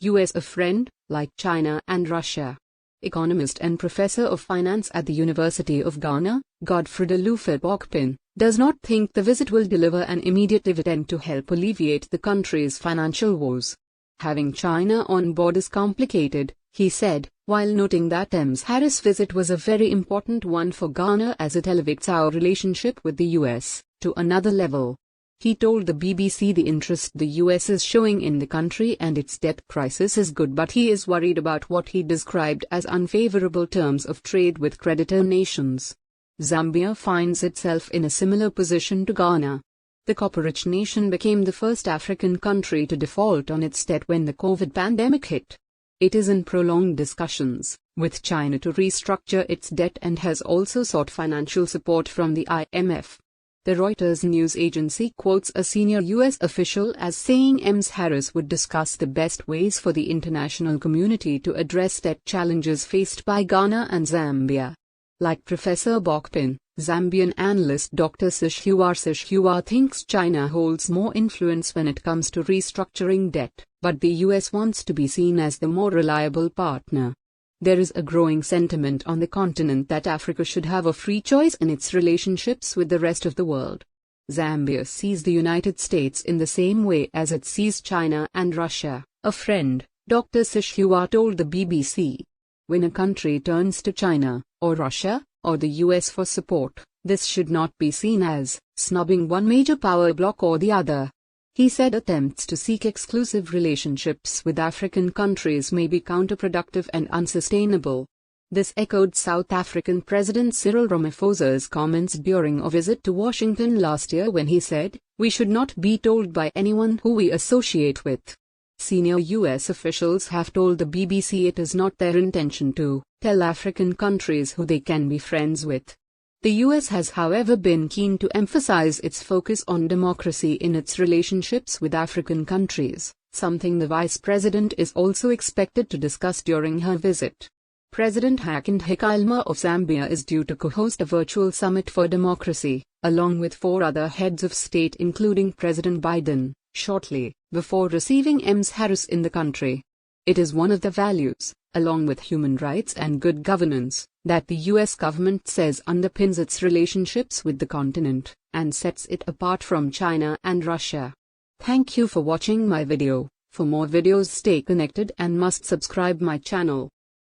US a friend, like China and Russia? Economist and professor of finance at the University of Ghana, Godfred Alufar Bokpin, does not think the visit will deliver an immediate dividend to help alleviate the country's financial woes. Having China on board is complicated, he said, while noting that Ms. Harris' visit was a very important one for Ghana as it elevates our relationship with the US to another level. He told the BBC the interest the US is showing in the country and its debt crisis is good, but he is worried about what he described as unfavourable terms of trade with creditor nations. Zambia finds itself in a similar position to Ghana. The copper-rich nation became the first African country to default on its debt when the COVID pandemic hit. It is in prolonged discussions with China to restructure its debt and has also sought financial support from the IMF. The Reuters news agency quotes a senior US official as saying Ms. Harris would discuss the best ways for the international community to address debt challenges faced by Ghana and Zambia. Like Professor Bokpin, Zambian analyst Dr. Sishua thinks China holds more influence when it comes to restructuring debt, but the US wants to be seen as the more reliable partner. There is a growing sentiment on the continent that Africa should have a free choice in its relationships with the rest of the world. Zambia sees the United States in the same way as it sees China and Russia, a friend, Dr. Sishua told the BBC. When a country turns to China, or Russia, or the US for support, this should not be seen as snubbing one major power bloc or the other. He said attempts to seek exclusive relationships with African countries may be counterproductive and unsustainable. This echoed South African President Cyril Ramaphosa's comments during a visit to Washington last year when he said, "We should not be told by anyone who we associate with." Senior US officials have told the BBC it is not their intention to tell African countries who they can be friends with. The US has however been keen to emphasize its focus on democracy in its relationships with African countries, something the Vice President is also expected to discuss during her visit. President Hakainde Hichilema of Zambia is due to co-host a virtual summit for democracy, along with 4 other heads of state including President Biden, shortly before receiving Ms. Harris in the country. It is one of the values, along with human rights and good governance, that the US government says underpins its relationships with the continent, and sets it apart from China and Russia. Thank you for watching my video. For more videos stay connected and must subscribe my channel.